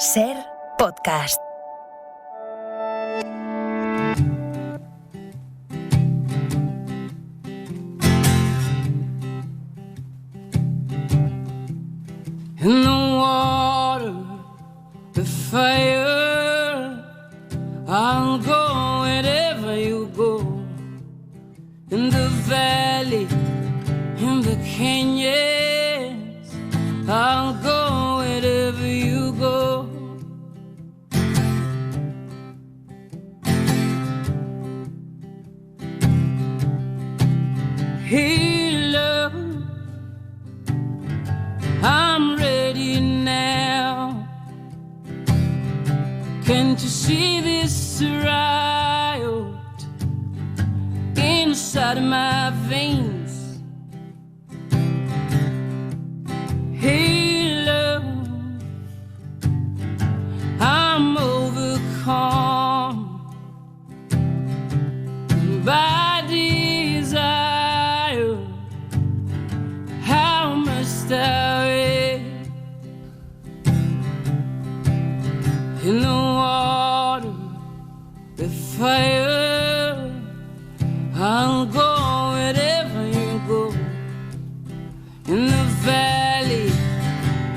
Ser Podcast. In the water, the fire, I'll go wherever you go. In the valley, in the canyons, I'll go wherever you go. Hey, love, I'm ready now. Can't you see this riot inside of my veins? Hey, love, I'm overcome by desire. How must I wait? In the water, the fire, I'll go wherever you go. In the valley,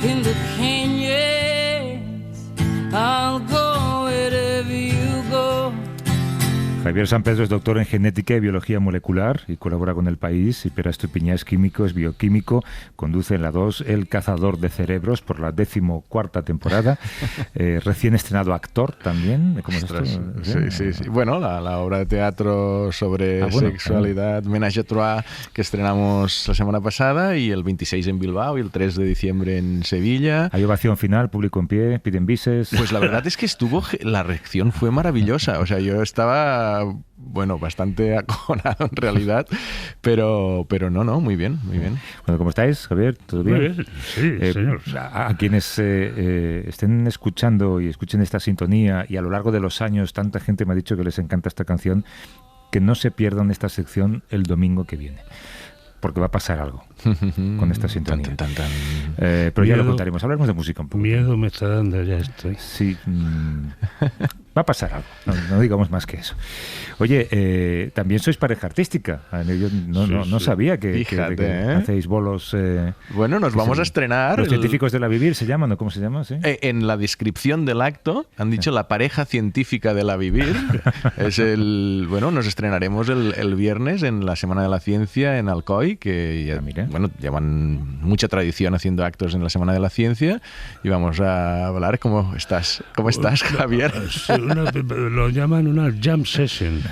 in the canyons, I'll go wherever you go. Javier San Pedro es doctor en genética y biología molecular y colabora con El País. Y Pere Estupiñá es químico, es bioquímico, conduce en la 2 El Cazador de Cerebros por la 14ª temporada. Recién estrenado actor también. ¿Cómo es esto? Sí. Bueno, la obra de teatro sobre sexualidad, Ménage à Trois, que estrenamos la semana pasada, y el 26 en Bilbao y el 3 de diciembre en Sevilla. Hay ovación final, público en pie, piden bises. Pues la verdad es que la reacción fue maravillosa. O sea, yo estaba, bastante acojonado en realidad, pero no, muy bien. Bueno, ¿cómo estáis, Javier? ¿Todo bien? Muy bien, sí, señor. A quienes estén escuchando y escuchen esta sintonía, y a lo largo de los años tanta gente me ha dicho que les encanta esta canción, que no se pierdan esta sección el domingo que viene, porque va a pasar algo con esta sintonía. Pero ya lo contaremos. Hablaremos de música un poco. Miedo me está dando ya esto. Sí, va a pasar algo. No digamos más que eso. Oye, también sois pareja artística. Yo no sabía que hacéis bolos. Bueno, nos vamos a estrenar. Los científicos de la vivir se llaman, ¿o cómo se llama? ¿Sí? En la descripción del acto han dicho la pareja científica de la vivir. Nos estrenaremos el viernes en la Semana de la Ciencia en Alcoy, que ya, llevan mucha tradición haciendo actos en la Semana de la Ciencia, y vamos a hablar. ¿Cómo estás, Javier? Lo llaman una jam session,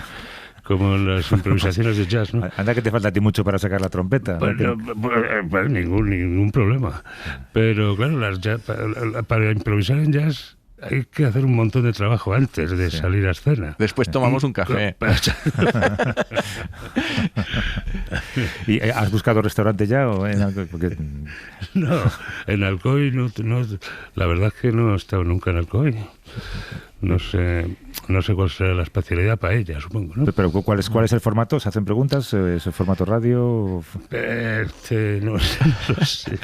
como las improvisaciones de jazz, ¿no? Anda que te falta a ti mucho para sacar la trompeta. Pues ningún problema. Pero claro, para improvisar en jazz hay que hacer un montón de trabajo antes de salir a escena. Después tomamos un café. ¿Y has buscado restaurante ya o en Alcoy? Porque... No, en Alcoy no. La verdad es que no he estado nunca en Alcoy. No sé cuál será la especialidad para ella, supongo, ¿no? Pero ¿cuál es el formato? ¿Se hacen preguntas? ¿Es el formato radio? No sé.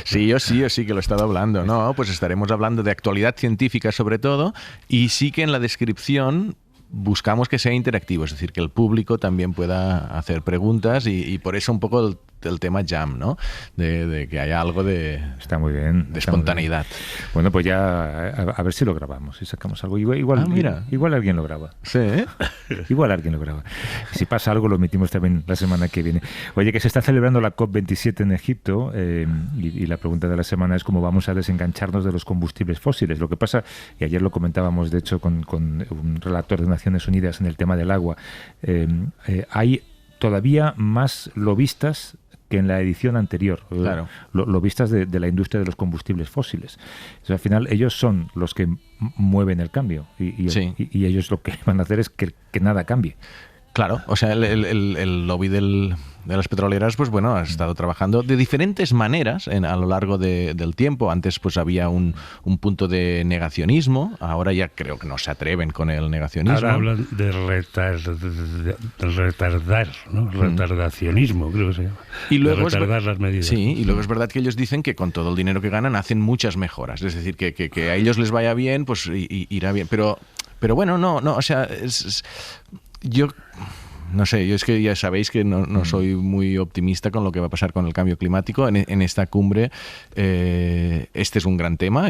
Sí, yo sí que lo he estado hablando, ¿no? Pues estaremos hablando de actualidad científica sobre todo, y sí que en la descripción buscamos que sea interactivo, es decir, que el público también pueda hacer preguntas, y por eso un poco el tema jam, ¿no? De que haya algo de... Está muy bien. De espontaneidad. Bien. Bueno, pues ya a ver si lo grabamos, si sacamos algo. Igual alguien lo graba. Sí, ¿eh? Igual alguien lo graba. Si pasa algo, lo emitimos también la semana que viene. Oye, que se está celebrando la COP27 en Egipto, y la pregunta de la semana es cómo vamos a desengancharnos de los combustibles fósiles. Lo que pasa, y ayer lo comentábamos, de hecho, con un relator de Naciones Unidas en el tema del agua, hay todavía más lobistas que en la edición anterior, claro. Lobistas de la industria de los combustibles fósiles. O sea, al final ellos son los que mueven el cambio, y ellos lo que van a hacer es que nada cambie. Claro, o sea, el lobby del de las petroleras, pues bueno, ha estado trabajando de diferentes maneras a lo largo del tiempo. Antes pues había un punto de negacionismo, ahora ya creo que no se atreven con el negacionismo. Ahora hablan de retardar, ¿no? Retardacionismo, creo que se llama. Y luego de retardar las medidas. Sí, y luego es verdad que ellos dicen que con todo el dinero que ganan hacen muchas mejoras. Es decir, que a ellos les vaya bien, pues irá bien. Pero bueno, no, o sea, yo... No sé, yo es que ya sabéis que no soy muy optimista con lo que va a pasar con el cambio climático. En esta cumbre este es un gran tema,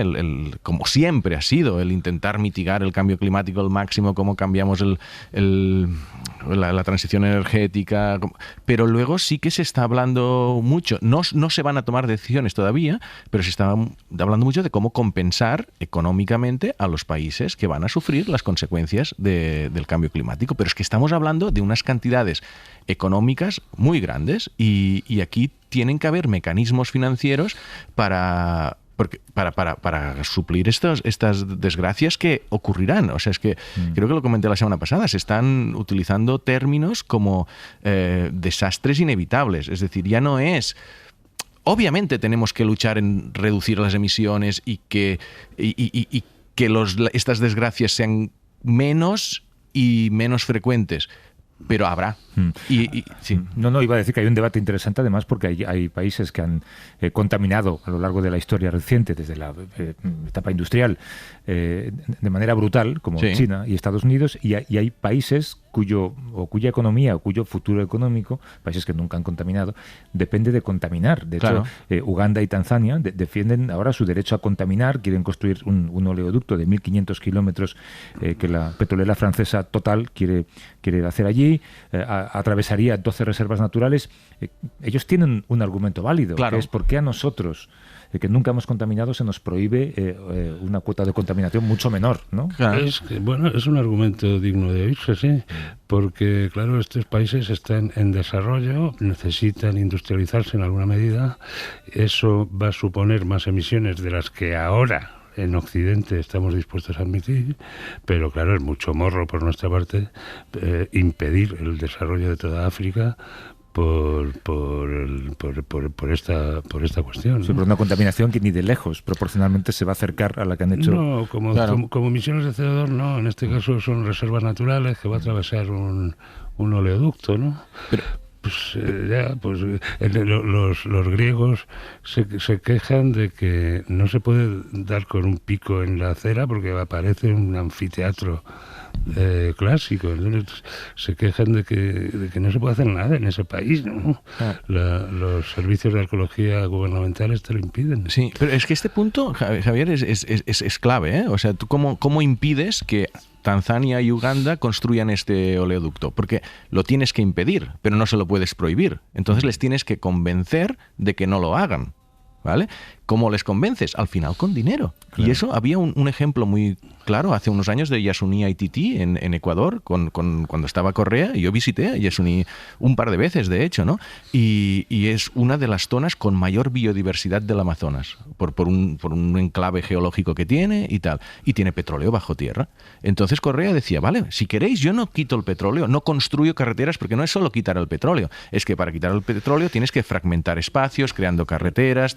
como siempre ha sido, el intentar mitigar el cambio climático al máximo, cómo cambiamos la transición energética. Pero luego sí que se está hablando mucho, no se van a tomar decisiones todavía, pero se está hablando mucho de cómo compensar económicamente a los países que van a sufrir las consecuencias del cambio climático. Pero es que estamos hablando de unas cantidades económicas muy grandes y aquí tienen que haber mecanismos financieros para suplir estas desgracias que ocurrirán. O sea, es que creo que lo comenté la semana pasada, se están utilizando términos como desastres inevitables. Es decir, ya no es... Obviamente tenemos que luchar en reducir las emisiones y que estas desgracias sean menos y menos frecuentes. Pero habrá. Sí. No, iba a decir que hay un debate interesante, además, porque hay países que han contaminado a lo largo de la historia reciente, desde la etapa industrial, de manera brutal, como China y Estados Unidos, y hay países cuya economía o cuyo futuro económico, países que nunca han contaminado, depende de contaminar. De hecho, Uganda y Tanzania defienden ahora su derecho a contaminar, quieren construir un oleoducto de 1.500 kilómetros que la petrolera francesa Total quiere hacer allí, atravesaría 12 reservas naturales. Ellos tienen un argumento válido, que es por qué a nosotros, que nunca hemos contaminado, se nos prohíbe una cuota de contaminación mucho menor, ¿no? Claro. Es un argumento digno de oírse, sí, porque, claro, estos países están en desarrollo, necesitan industrializarse en alguna medida, eso va a suponer más emisiones de las que ahora en Occidente estamos dispuestos a admitir, pero claro, es mucho morro por nuestra parte impedir el desarrollo de toda África por esta cuestión, ¿no? Sí, por una contaminación que ni de lejos proporcionalmente se va a acercar a la que han hecho. No, como emisiones de CO2 no, en este caso son reservas naturales que va a atravesar un oleoducto, ¿no? Los griegos se quejan de que no se puede dar con un pico en la acera porque aparece un anfiteatro clásico. Entonces se quejan de que no se puede hacer nada en ese país, ¿no? Los servicios de arqueología gubernamentales te lo impiden. Sí, pero es que este punto, Javier, es clave, ¿eh? O sea, ¿tú cómo impides que Tanzania y Uganda construyan este oleoducto? Porque lo tienes que impedir, pero no se lo puedes prohibir. Entonces les tienes que convencer de que no lo hagan, ¿vale? ¿Cómo les convences? Al final con dinero. Claro. Y eso había un ejemplo muy claro hace unos años de Yasuní Aititi en Ecuador, cuando estaba Correa, y yo visité a Yasuní un par de veces, de hecho, ¿no? Y es una de las zonas con mayor biodiversidad del Amazonas, por un enclave geológico que tiene y tal, y tiene petróleo bajo tierra. Entonces Correa decía, vale, si queréis yo no quito el petróleo, no construyo carreteras, porque no es solo quitar el petróleo, es que para quitar el petróleo tienes que fragmentar espacios, creando carreteras,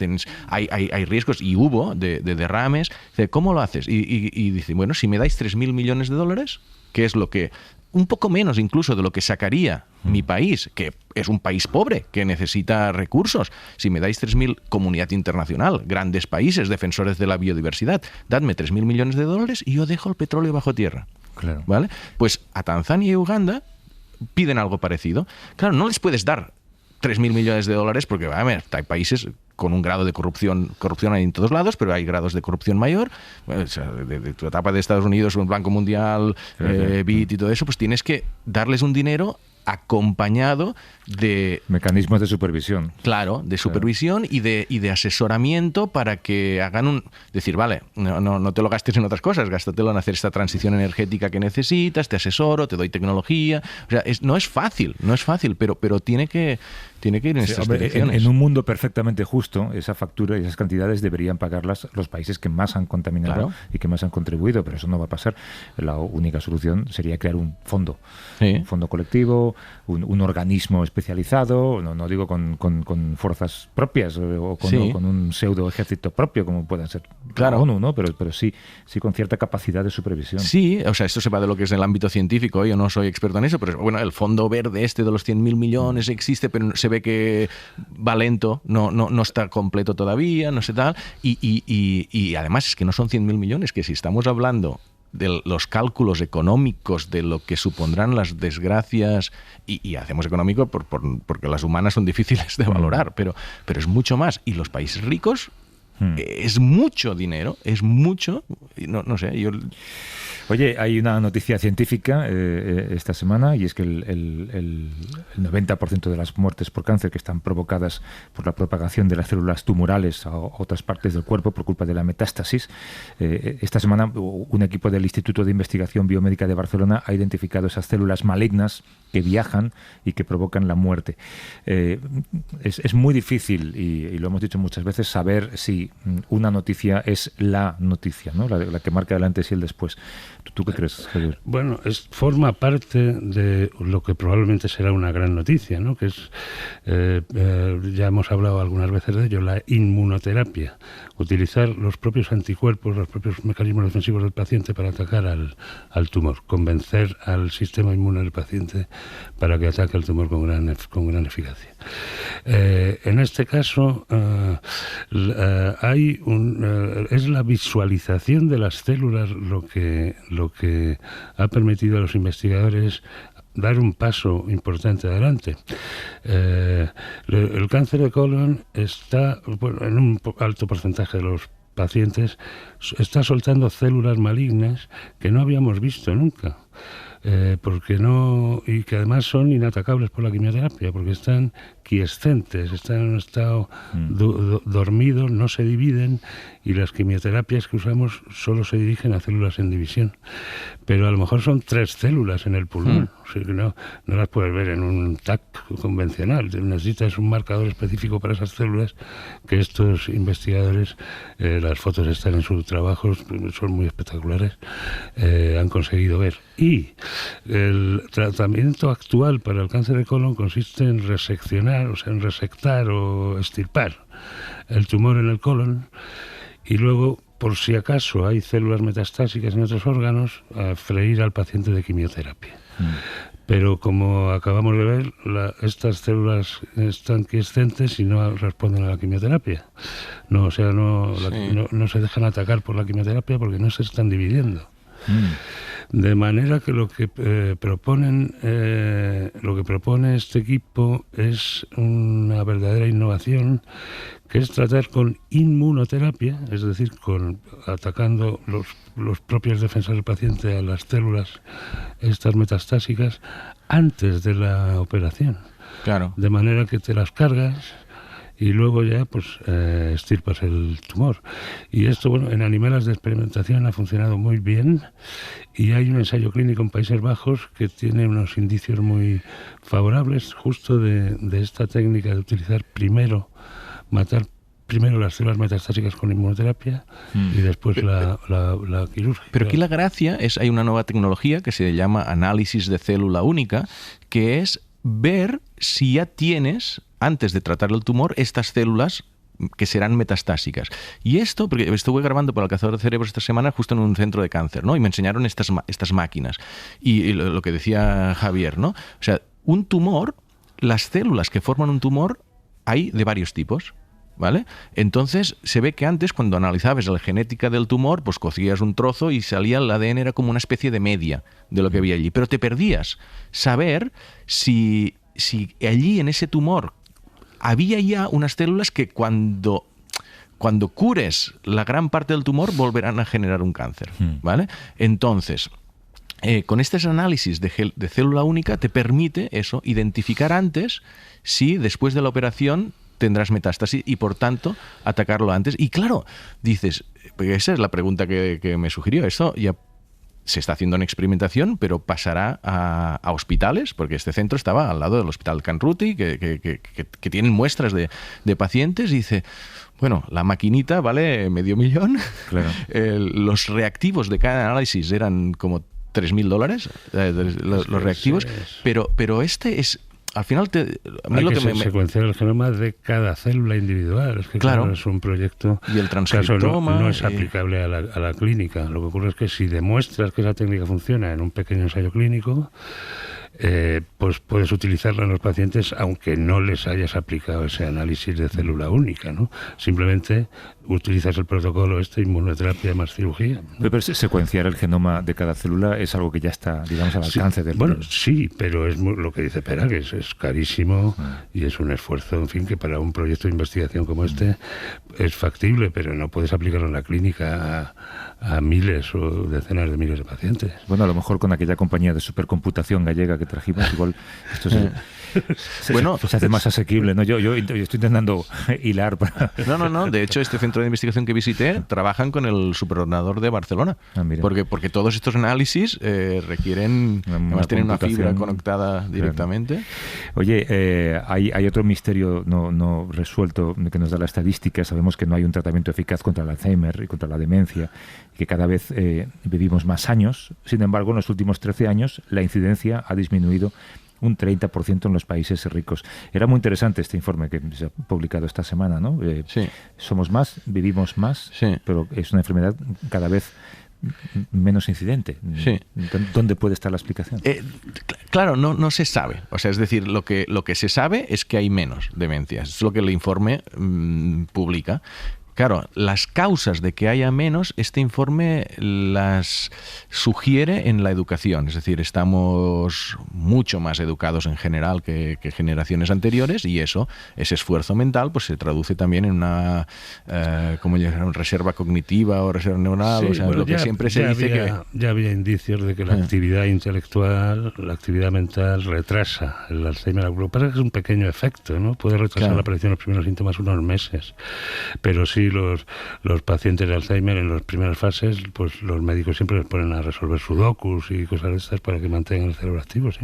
hay riesgos, y hubo de derrames. Dice, ¿cómo lo haces? Y dice, bueno, si me dais 3.000 millones de dólares, que es lo que, un poco menos incluso de lo que sacaría mi país, que es un país pobre, que necesita recursos, si me dais 3.000, comunidad internacional, grandes países, defensores de la biodiversidad, dadme 3.000 millones de dólares y yo dejo el petróleo bajo tierra. Claro. ¿Vale? Pues a Tanzania y Uganda piden algo parecido. Claro, no les puedes dar 3.000 millones de dólares porque, a ver, hay países con un grado de corrupción hay en todos lados, pero hay grados de corrupción mayor. Bueno, o sea, de tu etapa de Estados Unidos, un Banco Mundial, BID y todo eso, pues tienes que darles un dinero acompañado de mecanismos de supervisión. Claro, de supervisión y de asesoramiento para que hagan decir, vale, no te lo gastes en otras cosas, gástatelo en hacer esta transición energética que necesitas, te asesoro, te doy tecnología. O sea, no es fácil, pero tiene que ir en estas direcciones. En un mundo perfectamente justo, esa factura y esas cantidades deberían pagarlas los países que más han contaminado, claro, y que más han contribuido, pero eso no va a pasar. La única solución sería crear un fondo, un fondo colectivo, un organismo especializado, no digo con fuerzas propias o con un pseudo ejército propio, como pueda ser la ONU, ¿no? Pero sí con cierta capacidad de supervisión. Sí, o sea, esto se va de lo que es el ámbito científico, yo no soy experto en eso, pero bueno, el fondo verde de los 100.000 millones existe, pero se ve que va lento, no está completo todavía, no sé tal, y además es que no son 100.000 millones, que si estamos hablando de los cálculos económicos de lo que supondrán las desgracias, y hacemos económico porque las humanas son difíciles de valorar, pero es mucho más, y los países ricos es mucho dinero, es mucho, no sé, yo... Oye, hay una noticia científica esta semana, y es que el 90% de las muertes por cáncer que están provocadas por la propagación de las células tumorales a otras partes del cuerpo por culpa de la metástasis. Esta semana un equipo del Instituto de Investigación Biomédica de Barcelona ha identificado esas células malignas que viajan y que provocan la muerte. Es muy difícil, y lo hemos dicho muchas veces, saber si una noticia es la noticia, ¿no? La que marca el antes y el después. ¿Tú qué crees, Javier? Bueno, forma parte de lo que probablemente será una gran noticia, ¿no? Que es, ya hemos hablado algunas veces de ello, la inmunoterapia. Utilizar los propios anticuerpos, los propios mecanismos defensivos del paciente para atacar al tumor. Convencer al sistema inmune del paciente para que ataque el tumor con gran eficacia. En este caso, es la visualización de las células lo que ha permitido a los investigadores dar un paso importante adelante. El cáncer de colon está, en un alto porcentaje de los pacientes, está soltando células malignas que no habíamos visto nunca. Y que además son inatacables por la quimioterapia, porque están quiescentes, están en un estado dormido, no se dividen, y las quimioterapias que usamos solo se dirigen a células en división. Pero a lo mejor son 3 células en el pulmón, o sea que no las puedes ver en un TAC convencional. Necesitas un marcador específico para esas células que estos investigadores, las fotos están en sus trabajos, son muy espectaculares, han conseguido ver. Y el tratamiento actual para el cáncer de colon consiste en reseccionar, o sea, en resectar o extirpar el tumor en el colon, y luego, por si acaso hay células metastásicas en otros órganos, a freír al paciente de quimioterapia. Pero como acabamos de ver, estas células están quiescentes y no responden a la quimioterapia. No se dejan atacar por la quimioterapia porque no se están dividiendo. De manera que lo que propone este equipo es una verdadera innovación, que es tratar con inmunoterapia, es decir, atacando los propios defensas del paciente a las células estas metastásicas antes de la operación. Claro. De manera que te las cargas y luego ya extirpas el tumor. Y esto, en animales de experimentación ha funcionado muy bien, y hay un ensayo clínico en Países Bajos que tiene unos indicios muy favorables justo de esta técnica de utilizar matar primero las células metastásicas con inmunoterapia y después la quirúrgica. Pero aquí la gracia es, hay una nueva tecnología que se llama análisis de célula única, que es ver si ya tienes, antes de tratar el tumor, estas células que serán metastásicas. Y esto, porque estuve grabando para el Cazador de Cerebros esta semana justo en un centro de cáncer, ¿no? Y me enseñaron estas máquinas. Y lo que decía Javier, ¿no? O sea, un tumor, las células que forman un tumor hay de varios tipos, ¿vale? Entonces se ve que antes, cuando analizabas la genética del tumor, pues cogías un trozo y salía el ADN, era como una especie de media de lo que había allí, pero te perdías saber si allí en ese tumor había ya unas células que cuando cures la gran parte del tumor volverán a generar un cáncer, ¿vale? Entonces, con estos análisis de célula única te permite eso, identificar antes si después de la operación tendrás metástasis y, por tanto, atacarlo antes. Y claro, dices, esa es la pregunta que me sugirió. Esto ya se está haciendo en experimentación, pero pasará a hospitales, porque este centro estaba al lado del Hospital Can Ruti, que tienen muestras de pacientes, y dice, bueno, la maquinita vale $500,000. Claro. Los reactivos de cada análisis eran como $3.000 los reactivos, pero este es... Al final, hay que secuenciar el genoma de cada célula individual. Es que claro, es un proyecto... Y el transcriptoma... no es aplicable a la clínica. Lo que ocurre es que si demuestras que esa técnica funciona en un pequeño ensayo clínico, pues puedes utilizarla en los pacientes aunque no les hayas aplicado ese análisis de célula única, ¿no? Simplemente utilizas el protocolo inmunoterapia más cirugía, ¿no? Pero secuenciar el genoma de cada célula es algo que ya está, digamos, al alcance del... Bueno, sí, pero es lo que dice Pera, que es carísimo y es un esfuerzo, en fin, que para un proyecto de investigación como este es factible, pero no puedes aplicarlo en la clínica a miles o decenas de miles de pacientes. Bueno, a lo mejor con aquella compañía de supercomputación gallega que trajimos, igual esto se hace más asequible, ¿no? Yo estoy intentando hilar para... No. De hecho, este centro de investigación que visité trabajan con el superordenador de Barcelona. Porque todos estos análisis requieren... Además, tienen una fibra conectada directamente. Claro. Oye, hay otro misterio no resuelto que nos da la estadística. Sabemos que no hay un tratamiento eficaz contra el Alzheimer y contra la demencia, que cada vez vivimos más años. Sin embargo, en los últimos 13 años la incidencia ha disminuido un 30% en los países ricos. Era muy interesante este informe que se ha publicado esta semana, ¿no? Sí. Somos más, vivimos más, sí, pero es una enfermedad cada vez menos incidente. Sí. ¿Dónde puede estar la explicación? Claro, no se sabe. O sea, es decir, lo que se sabe es que hay menos demencias. Es lo que el informe publica. Claro, las causas de que haya menos, este informe las sugiere en la educación. Es decir, estamos mucho más educados en general que generaciones anteriores y ese esfuerzo mental pues se traduce también en una reserva cognitiva o reserva neuronal. Sí, o sea, bueno, lo que siempre se dice ya había indicios de que la actividad intelectual, la actividad mental retrasa el Alzheimer. Lo que pasa es que es un pequeño efecto, ¿no? Puede retrasar la aparición de los primeros síntomas unos meses, pero sí los pacientes de Alzheimer en las primeras fases, pues los médicos siempre les ponen a resolver sudokus y cosas de estas para que mantengan el cerebro activo, ¿sí?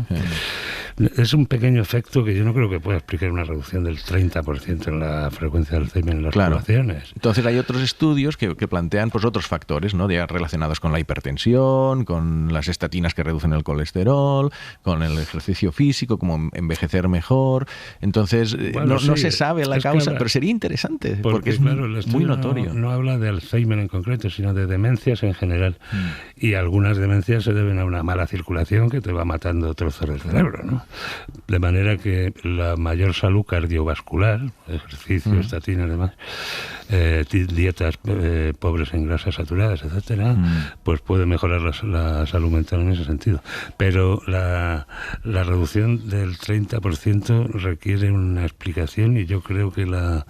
Es un pequeño efecto que yo no creo que pueda explicar una reducción del 30% en la frecuencia de Alzheimer en las poblaciones. Entonces hay otros estudios que plantean pues otros factores, ¿no? Ya relacionados con la hipertensión, con las estatinas que reducen el colesterol, con el ejercicio físico, como envejecer mejor. Entonces no se sabe la causa, pero sería interesante porque es muy notorio. No habla de Alzheimer en concreto, sino de demencias en general. Y algunas demencias se deben a una mala circulación que te va matando trozos del cerebro, ¿no? De manera que la mayor salud cardiovascular, ejercicio, estatinas y demás, dietas pobres en grasas saturadas, etcétera, pues puede mejorar la salud mental en ese sentido. Pero la reducción del 30% requiere una explicación y yo creo que la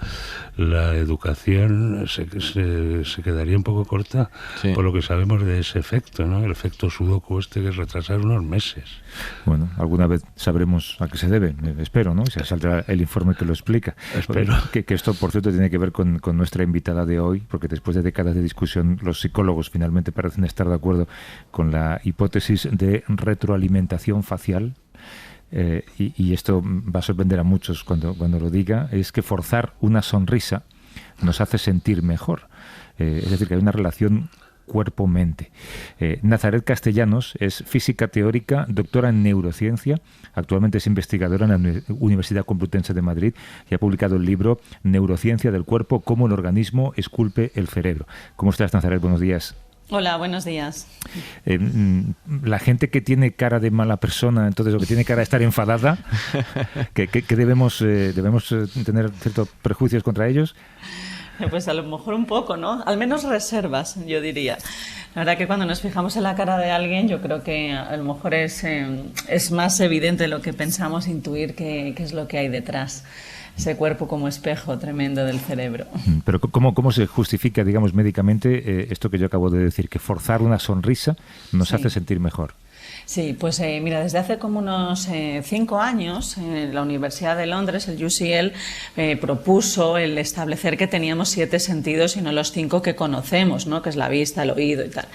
educación se quedaría un poco corta por lo que sabemos de ese efecto, ¿no? El efecto sudoku que es retrasar unos meses. Bueno, alguna vez sabremos a qué se debe, espero, ¿no? O sea, saldrá el informe que lo explica. Espero. Que esto, por cierto, tiene que ver con nuestra invitada de hoy, porque después de décadas de discusión, los psicólogos finalmente parecen estar de acuerdo con la hipótesis de retroalimentación facial. Y esto va a sorprender a muchos cuando lo diga, es que forzar una sonrisa nos hace sentir mejor. Es decir, que hay una relación cuerpo-mente. Nazaret Castellanos es física teórica, doctora en neurociencia, actualmente es investigadora en la Universidad Complutense de Madrid y ha publicado el libro Neurociencia del cuerpo, cómo el organismo esculpe el cerebro. ¿Cómo estás, Nazaret? Buenos días. Hola, buenos días. La gente que tiene cara de mala persona, entonces, o que tiene cara de estar enfadada, ¿que debemos tener ciertos prejuicios contra ellos? Pues a lo mejor un poco, ¿no? Al menos reservas, yo diría. La verdad que cuando nos fijamos en la cara de alguien, yo creo que a lo mejor es más evidente lo que pensamos intuir qué es lo que hay detrás. Ese cuerpo como espejo tremendo del cerebro. Pero ¿cómo se justifica, digamos, médicamente esto que yo acabo de decir, que forzar una sonrisa nos hace sentir mejor? Sí, pues mira, desde hace como unos 5 años, la Universidad de Londres, el UCL, propuso el establecer que teníamos 7 sentidos y no los 5 que conocemos, ¿no? Que es la vista, el oído y tal.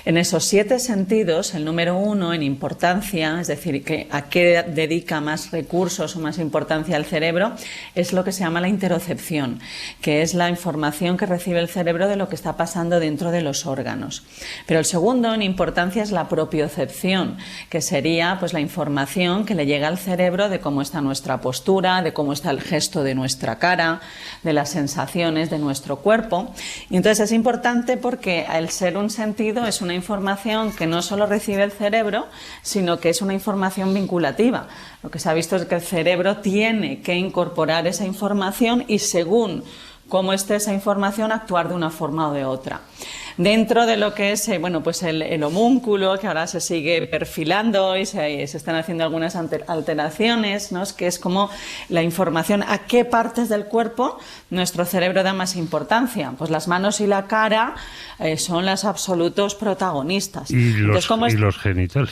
En esos 7 sentidos, el número 1 en importancia, es decir, que a qué dedica más recursos o más importancia el cerebro, es lo que se llama la interocepción, que es la información que recibe el cerebro de lo que está pasando dentro de los órganos. Pero el segundo en importancia es la propiocepción, que sería pues la información que le llega al cerebro de cómo está nuestra postura, de cómo está el gesto de nuestra cara, de las sensaciones de nuestro cuerpo. Y entonces es importante porque al ser un sentido es una información que no solo recibe el cerebro, sino que es una información vinculativa. Lo que se ha visto es que el cerebro tiene que incorporar esa información y según cómo esté esa información actuar de una forma o de otra. Dentro de lo que es pues el homúnculo, que ahora se sigue perfilando y se están haciendo algunas alteraciones, ¿no? Que es como la información a qué partes del cuerpo nuestro cerebro da más importancia. Pues las manos y la cara son los absolutos protagonistas. Y los genitales.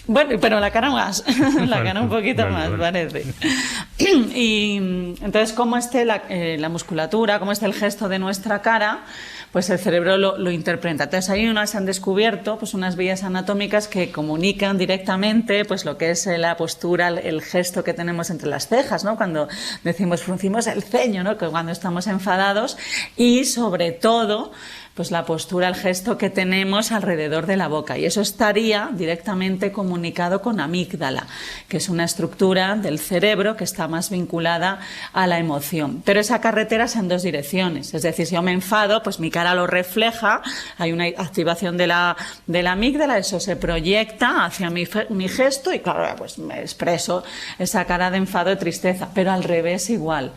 Bueno, pero la cara más, la cara un poquito más, parece. Y entonces, cómo esté la musculatura, cómo esté el gesto de nuestra cara, pues el cerebro lo interpreta. Entonces, ahí se han descubierto pues unas vías anatómicas que comunican directamente pues lo que es la postura, el gesto que tenemos entre las cejas, ¿no? Cuando decimos fruncimos el ceño, ¿no? Que cuando estamos enfadados, y sobre todo pues la postura, el gesto que tenemos alrededor de la boca. Y eso estaría directamente comunicado con amígdala, que es una estructura del cerebro que está más vinculada a la emoción. Pero esa carretera es en 2 direcciones. Es decir, si yo me enfado, pues mi cara lo refleja, hay una activación de la amígdala, eso se proyecta hacia mi gesto y claro, pues me expreso esa cara de enfado, de tristeza, pero al revés igual.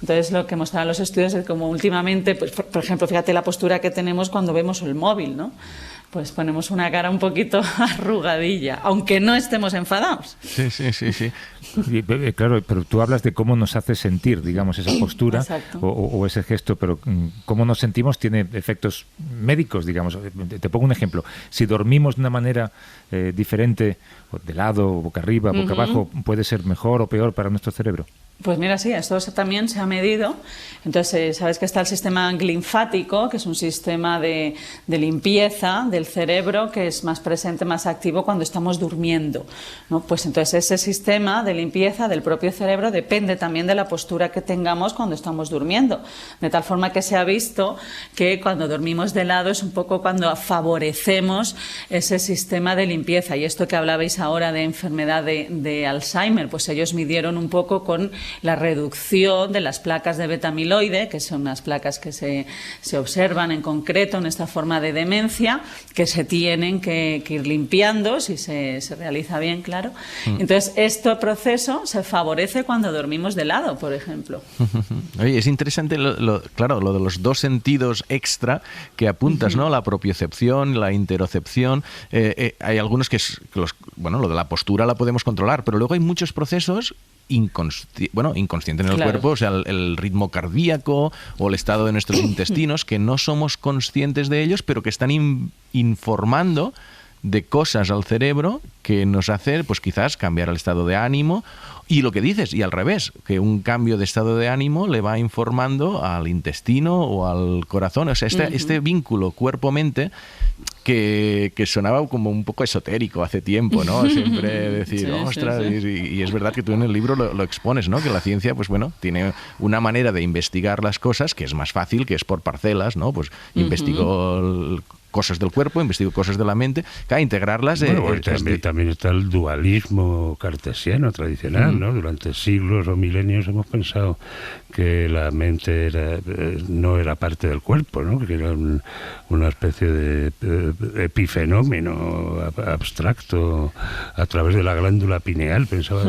Entonces, lo que mostraban los estudios es como últimamente, pues, por ejemplo, fíjate la postura que tenemos cuando vemos el móvil, ¿no? Pues ponemos una cara un poquito arrugadilla, aunque no estemos enfadados. Sí. Claro, pero tú hablas de cómo nos hace sentir, digamos, esa postura o ese gesto, pero cómo nos sentimos tiene efectos médicos, digamos. Te pongo un ejemplo. Si dormimos de una manera diferente, de lado, boca arriba, boca abajo, ¿puede ser mejor o peor para nuestro cerebro? Pues mira, sí, esto también se ha medido. Entonces, sabes que está el sistema linfático, que es un sistema de limpieza del cerebro que es más presente, más activo cuando estamos durmiendo, ¿no? Pues entonces ese sistema de limpieza del propio cerebro depende también de la postura que tengamos cuando estamos durmiendo. De tal forma que se ha visto que cuando dormimos de lado es un poco cuando favorecemos ese sistema de limpieza. Y esto que hablabais ahora de enfermedad de Alzheimer, pues ellos midieron un poco con la reducción de las placas de beta-amiloide, que son unas placas que se observan en concreto en esta forma de demencia, que se tienen que ir limpiando si se realiza bien, claro. Entonces, este proceso se favorece cuando dormimos de lado, por ejemplo. Oye, es interesante, claro, lo de los 2 sentidos extra que apuntas, ¿no? La propiocepción, la interocepción. Hay algunos lo de la postura la podemos controlar, pero luego hay muchos procesos inconsciente en el cuerpo, o sea, el ritmo cardíaco o el estado de nuestros intestinos, que no somos conscientes de ellos, pero que están informando de cosas al cerebro que nos hace, pues quizás, cambiar el estado de ánimo. Y lo que dices, y al revés, que un cambio de estado de ánimo le va informando al intestino o al corazón. O sea, este vínculo cuerpo-mente que sonaba como un poco esotérico hace tiempo, ¿no? Siempre decir, ostras, y es verdad que tú en el libro lo expones, ¿no? Que la ciencia, pues bueno, tiene una manera de investigar las cosas que es más fácil, que es por parcelas, ¿no? Pues investigó cosas del cuerpo, investigo cosas de la mente, que integrarlas... También está el dualismo cartesiano tradicional, ¿no? Durante siglos o milenios hemos pensado que la mente no era parte del cuerpo, ¿no? Que era una especie de epifenómeno abstracto a través de la glándula pineal, pensaba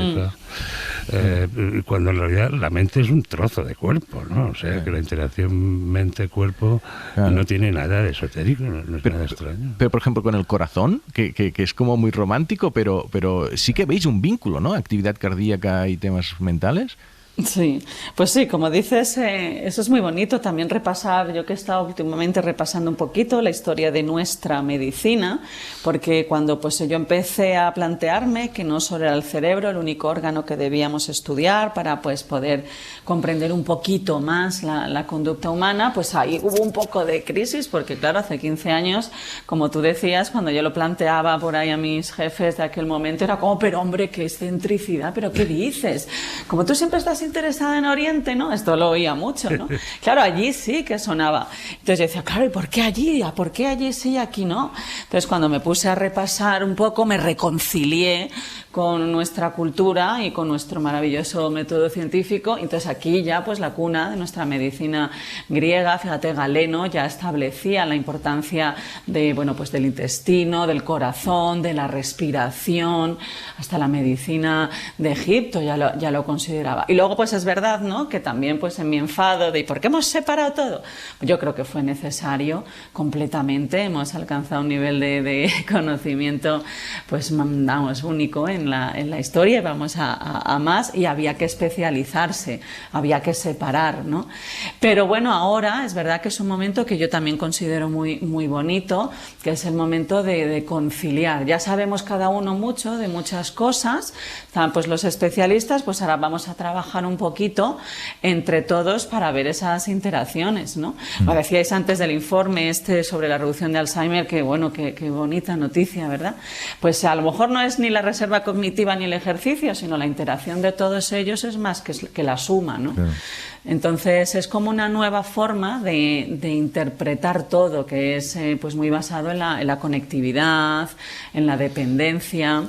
cuando en realidad la mente es un trozo de cuerpo, ¿no? O sea, que la interacción mente-cuerpo no tiene nada de esotérico, no es nada extraño. Pero, por ejemplo, con el corazón, que es como muy romántico, pero sí que veis un vínculo, ¿no? Actividad cardíaca y temas mentales. Sí, pues sí, como dices, eso es muy bonito también repasar, yo que he estado últimamente repasando un poquito la historia de nuestra medicina, porque cuando pues yo empecé a plantearme que no solo era el cerebro el único órgano que debíamos estudiar para pues poder comprender un poquito más la conducta humana, pues ahí hubo un poco de crisis, porque claro, hace 15 años, como tú decías, cuando yo lo planteaba por ahí a mis jefes de aquel momento, era como, pero hombre, qué excentricidad, pero ¿qué dices? Como tú siempre estás interesada en Oriente, ¿no? Esto lo oía mucho, ¿no? Claro, allí sí que sonaba. Entonces yo decía, claro, ¿y por qué allí? ¿Por qué allí sí y aquí no? Entonces cuando me puse a repasar un poco, me reconcilié con nuestra cultura y con nuestro maravilloso método científico. Entonces aquí ya pues la cuna de nuestra medicina griega, fíjate, Galeno ya establecía la importancia de, bueno, pues del intestino, del corazón, de la respiración, hasta la medicina de Egipto ya lo consideraba. Y luego pues es verdad, ¿no?, que también pues en mi enfado de ¿por qué hemos separado todo? Yo creo que fue necesario completamente, hemos alcanzado un nivel de conocimiento pues vamos único en la historia, vamos a más, y había que especializarse, había que separar, ¿no? Pero bueno, ahora es verdad que es un momento que yo también considero muy, muy bonito, que es el momento de conciliar. Ya sabemos cada uno mucho de muchas cosas, pues los especialistas, pues ahora vamos a trabajar un poquito entre todos para ver esas interacciones, ¿no? Lo decíais antes del informe sobre la reducción de Alzheimer, que bueno, qué bonita noticia, ¿verdad? Pues a lo mejor no es ni la reserva cognitiva ni el ejercicio, sino la interacción de todos ellos es más que la suma, ¿no? Claro. Entonces es como una nueva forma de interpretar todo, que es pues muy basado en la conectividad, en la dependencia,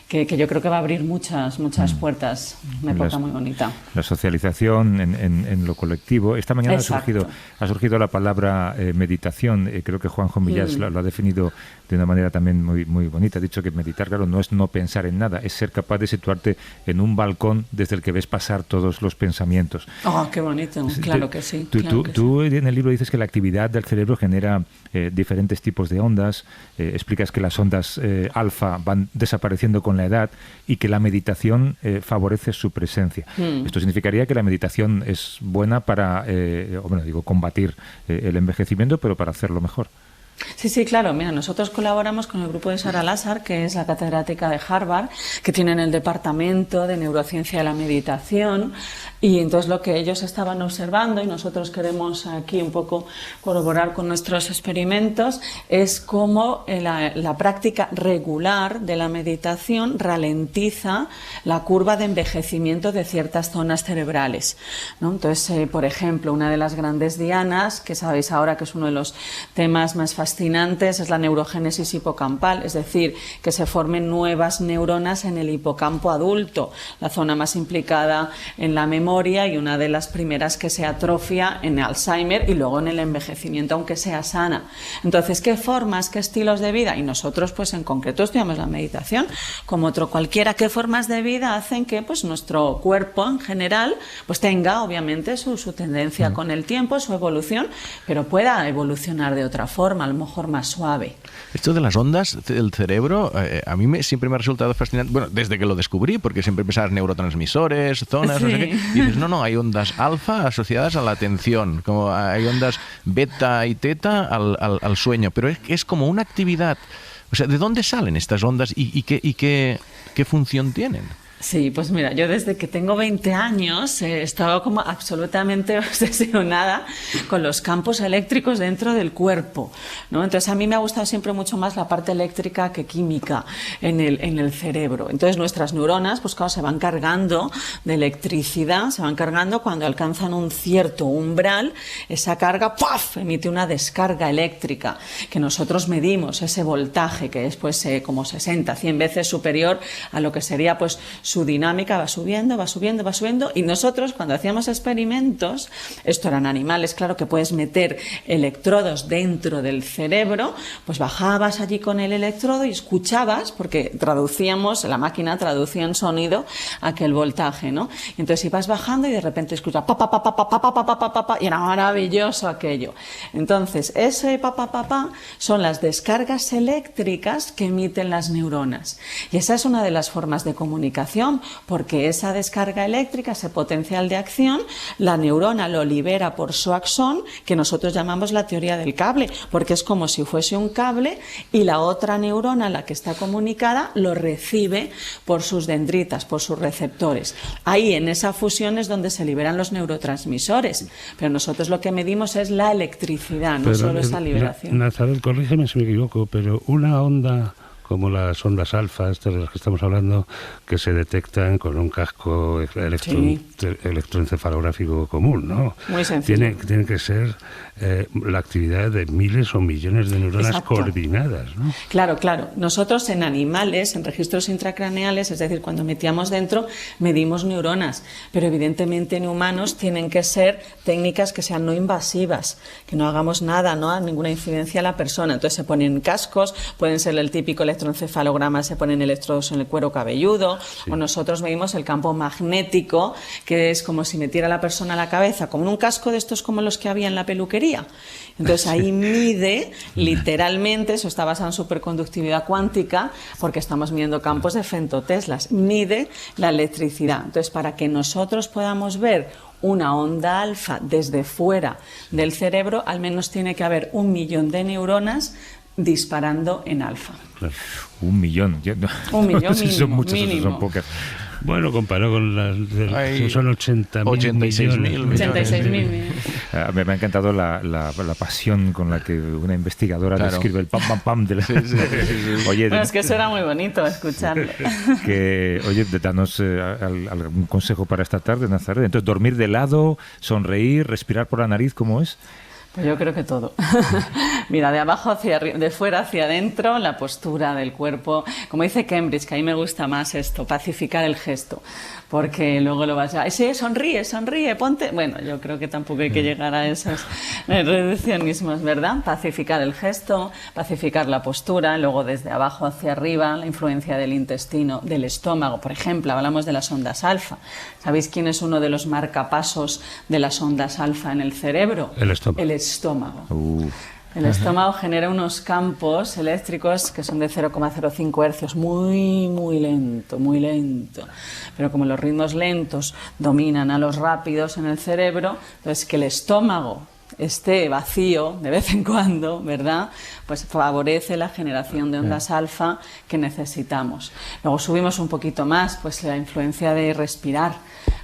que yo creo que va a abrir muchas puertas. Una época muy bonita. La socialización en lo colectivo. Esta mañana ha surgido la palabra meditación. Creo que Juanjo Millás lo ha definido de una manera también muy, muy bonita. Ha dicho que meditar, claro, no es no pensar en nada, es ser capaz de situarte en un balcón desde el que ves pasar todos los pensamientos. ¡Oh, qué bonito! Claro que sí. Tú en el libro dices que la actividad del cerebro genera diferentes tipos de ondas. Explicas que las ondas alfa van desapareciendo con la edad y que la meditación favorece su presencia. Esto significaría que la meditación es buena para, combatir el envejecimiento, pero para hacerlo mejor. Sí, claro. Mira, nosotros colaboramos con el grupo de Sara Lazar, que es la catedrática de Harvard, que tienen el departamento de neurociencia de la meditación, y entonces lo que ellos estaban observando, y nosotros queremos aquí un poco colaborar con nuestros experimentos, es cómo la práctica regular de la meditación ralentiza la curva de envejecimiento de ciertas zonas cerebrales, ¿no? Entonces, por ejemplo, una de las grandes dianas, que sabéis ahora que es uno de los temas más fascinantes, es la neurogénesis hipocampal, es decir, que se formen nuevas neuronas en el hipocampo adulto, la zona más implicada en la memoria y una de las primeras que se atrofia en Alzheimer y luego en el envejecimiento, aunque sea sana. Entonces, ¿qué formas, qué estilos de vida? Y nosotros, pues en concreto, estudiamos la meditación, como otro cualquiera. ¿Qué formas de vida hacen que pues nuestro cuerpo en general pues tenga, obviamente, su tendencia con el tiempo, su evolución, pero pueda evolucionar de otra forma, a lo mejor más suave? Esto de las ondas del cerebro, a mí siempre me ha resultado fascinante, bueno, desde que lo descubrí, porque siempre pensaba en neurotransmisores, zonas, no sé qué, y dices, no, hay ondas alfa asociadas a la atención, como hay ondas beta y teta al sueño, pero es como una actividad. O sea, ¿de dónde salen estas ondas y qué función tienen? Sí, pues mira, yo desde que tengo 20 años estaba como absolutamente obsesionada con los campos eléctricos dentro del cuerpo, ¿no? Entonces a mí me ha gustado siempre mucho más la parte eléctrica que química en el cerebro. Entonces nuestras neuronas, pues claro, se van cargando de electricidad, se van cargando cuando alcanzan un cierto umbral, esa carga ¡puff!, emite una descarga eléctrica que nosotros medimos, ese voltaje que es pues como 60, 100 veces superior a lo que sería pues su dinámica, va subiendo, y nosotros cuando hacíamos experimentos, esto eran animales, claro, que puedes meter electrodos dentro del cerebro, pues bajabas allí con el electrodo y escuchabas, porque la máquina traducía en sonido aquel voltaje, ¿no? Y entonces ibas bajando y de repente escuchabas pa pa pa pa pa pa pa pa pa pa pa, y era maravilloso aquello. Entonces ese pa pa pa pa son las descargas eléctricas que emiten las neuronas, y esa es una de las formas de comunicación acción, porque esa descarga eléctrica, ese potencial de acción, la neurona lo libera por su axón, que nosotros llamamos la teoría del cable, porque es como si fuese un cable y la otra neurona, la que está comunicada, lo recibe por sus dendritas, por sus receptores. Ahí, en esa fusión, es donde se liberan los neurotransmisores, pero nosotros lo que medimos es la electricidad, no solo esa liberación. Nazaret, corrígeme si me equivoco, pero una onda como las ondas alfa, estas de las que estamos hablando, que se detectan con un casco electroencefalográfico común, ¿no? Muy sencillo. Tiene que ser la actividad de miles o millones de neuronas coordinadas, ¿no? Claro, claro. Nosotros en animales, en registros intracraneales, es decir, cuando metíamos dentro, medimos neuronas, pero evidentemente en humanos tienen que ser técnicas que sean no invasivas, que no hagamos nada, no hagan ninguna incidencia a la persona. Entonces se ponen cascos, pueden ser el típico electroencefalograma, se ponen electrodos en el cuero cabelludo, o nosotros medimos el campo magnético, que es como si metiera a la persona a la cabeza, como en un casco de estos como los que había en la peluquería. Entonces ahí mide, literalmente, eso está basado en superconductividad cuántica, porque estamos midiendo campos de femtoteslas, mide la electricidad. Entonces, para que nosotros podamos ver una onda alfa desde fuera del cerebro, al menos tiene que haber 1 millón de neuronas disparando en alfa. Claro. 1 millón. 1 millón no sé si son mínimo, muchas mínimo. o son pocas. Bueno, comparado con las que son 86.000 millones. 86.000 millones. Me ha encantado la pasión con la que una investigadora describe el pam pam pam de la... Oye, bueno, es que eso era muy bonito escucharlo. Oye, danos algún consejo para esta tarde, Nazaret. Entonces, dormir de lado, sonreír, respirar por la nariz, ¿cómo es? Pues yo creo que todo. Mira, de abajo hacia arriba, de fuera hacia adentro, la postura del cuerpo. Como dice Cambridge, que a mí me gusta más esto, pacificar el gesto. Porque luego lo vas a... Sí, sonríe, ponte... Bueno, yo creo que tampoco hay que llegar a esos reduccionismos, ¿verdad? Pacificar el gesto, pacificar la postura, luego desde abajo hacia arriba, la influencia del intestino, del estómago. Por ejemplo, hablamos de las ondas alfa. ¿Sabéis quién es uno de los marcapasos de las ondas alfa en el cerebro? El estómago. El estómago. El estómago genera unos campos eléctricos que son de 0,05 hercios, muy, muy lento, muy lento. Pero como los ritmos lentos dominan a los rápidos en el cerebro, entonces que el estómago esté vacío de vez en cuando, ¿verdad? Pues favorece la generación de ondas alfa que necesitamos. Luego subimos un poquito más, pues la influencia de respirar.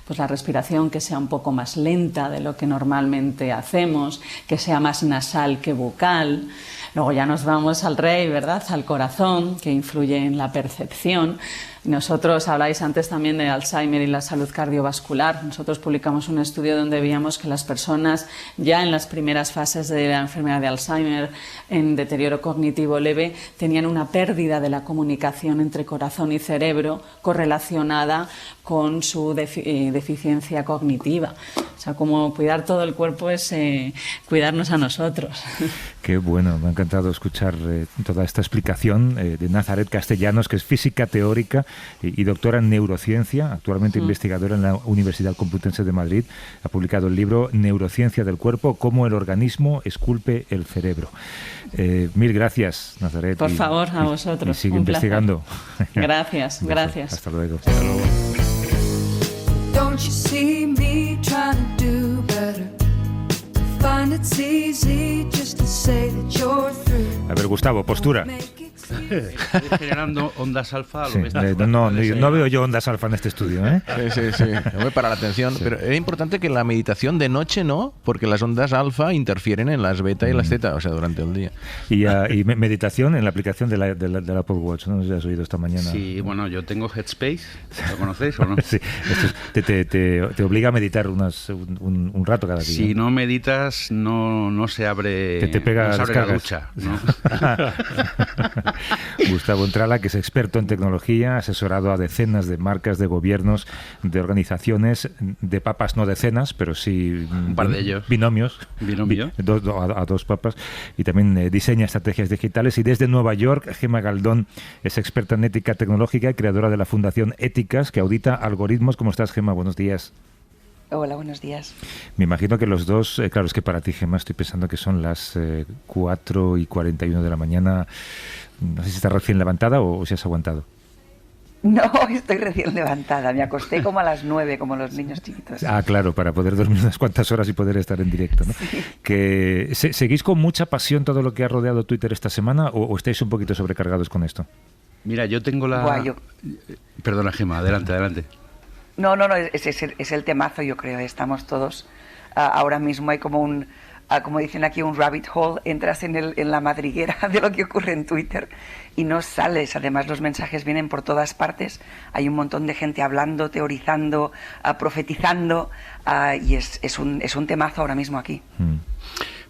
Pues la respiración que sea un poco más lenta de lo que normalmente hacemos, que sea más nasal que bucal. Luego ya nos vamos al rey, ¿verdad? Al corazón, que influye en la percepción. Nosotros habláis antes también de Alzheimer y la salud cardiovascular. Nosotros publicamos un estudio donde veíamos que las personas ya en las primeras fases de la enfermedad de Alzheimer, en deterioro cognitivo leve, tenían una pérdida de la comunicación entre corazón y cerebro correlacionada con su deficiencia cognitiva. O sea, como cuidar todo el cuerpo es cuidarnos a nosotros. Qué bueno, me ha encantado escuchar toda esta explicación de Nazaret Castellanos, que es física teórica y doctora en neurociencia, actualmente investigadora en la Universidad Complutense de Madrid. Ha publicado el libro Neurociencia del cuerpo, cómo el organismo esculpe el cerebro. Mil gracias, Nazaret. Por favor, a vosotros. Y sigue investigando. Gracias, gracias. Hasta luego. Hasta luego. Don't you see me trying to do better? Find it's easy just to say that you're through. A ver, Gustavo, postura. Estoy generando ondas alfa. Sí, no veo yo ondas alfa en este estudio, ¿eh? Sí. No me para la atención. Sí. Pero es importante que la meditación de noche no, porque las ondas alfa interfieren en las beta y las zeta, o sea, durante el día. Y meditación en la aplicación de la Apple Watch, ¿no? No sé si has oído esta mañana. Sí, bueno, yo tengo Headspace. ¿Lo conocéis o no? Sí, te obliga a meditar un rato cada día. Si no meditas, no se abre, te pega no se abre la descargas. ducha, ¿no? Gustavo Entrala, que es experto en tecnología, asesorado a decenas de marcas, de gobiernos, de organizaciones, de papas no decenas, pero sí un par de ellos. Binomios. ¿Binomio? A dos papas. Y también diseña estrategias digitales. Y desde Nueva York, Gemma Galdón es experta en ética tecnológica y creadora de la Fundación Éticas, que audita algoritmos. ¿Cómo estás, Gemma? Buenos días. Hola, buenos días. Me imagino que los dos, claro, es que para ti, Gemma, estoy pensando que son las 4:41 de la mañana. No sé si estás recién levantada o si has aguantado. No, estoy recién levantada. Me acosté como a las 9, como los niños chiquitos. Ah, claro, para poder dormir unas cuantas horas y poder estar en directo, ¿no? Sí. Que, ¿seguís con mucha pasión todo lo que ha rodeado Twitter esta semana o estáis un poquito sobrecargados con esto? Mira, yo tengo la... Buah, Perdona, Gemma, adelante. No, es el temazo, yo creo. Estamos todos... ahora mismo hay como un... como dicen aquí, un rabbit hole, entras en la madriguera de lo que ocurre en Twitter y no sales. Además, los mensajes vienen por todas partes. Hay un montón de gente hablando, teorizando, profetizando, y es un temazo ahora mismo aquí.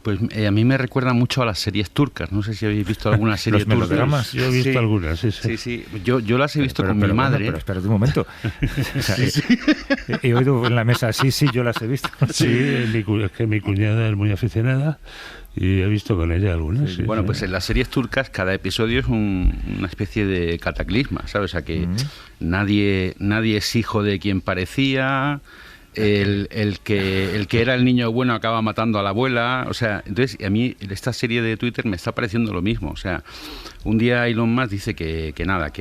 Pues a mí me recuerda mucho a las series turcas. No sé si habéis visto alguna serie turca. Los melodramas. Yo he visto algunas, sí. Yo las he visto con mi madre. Pero espérate un momento. O sea, he oído en la mesa, sí, yo las he visto. Sí, es que mi cuñada es muy aficionada y he visto con ella algunas. Sí, bueno, pues en las series turcas cada episodio es una especie de cataclisma, ¿sabes? O sea que nadie es hijo de quien parecía... El que era el niño bueno acaba matando a la abuela, o sea, entonces a mí esta serie de Twitter me está pareciendo lo mismo, o sea, un día Elon Musk dice que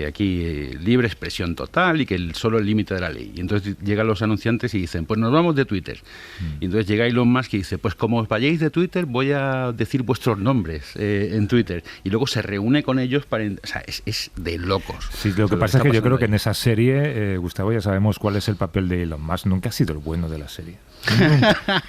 aquí libre expresión total y que solo el límite de la ley, y entonces llegan los anunciantes y dicen, pues nos vamos de Twitter, y entonces llega Elon Musk y dice, pues como os vayáis de Twitter voy a decir vuestros nombres en Twitter, y luego se reúne con ellos para, o sea, es de locos. Sí, lo que pasa es que yo creo que en esa serie, Gustavo, ya sabemos cuál es el papel de Elon Musk, nunca ha sido el bueno de la serie.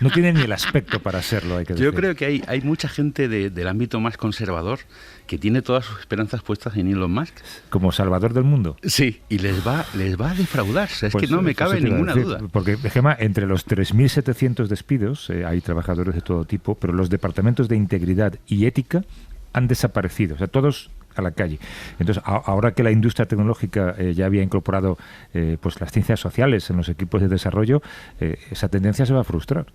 No tiene ni el aspecto para serlo, hay que decir. Yo creo que hay mucha gente del ámbito más conservador que tiene todas sus esperanzas puestas en Elon Musk. Como salvador del mundo. Sí, y les va a defraudar. O sea, es que no me cabe ninguna duda. Porque, Gemma, entre los 3.700 despidos hay trabajadores de todo tipo, pero los departamentos de integridad y ética han desaparecido. O sea, todos a la calle. Entonces, ahora que la industria tecnológica ya había incorporado pues las ciencias sociales en los equipos de desarrollo, esa tendencia se va a frustrar.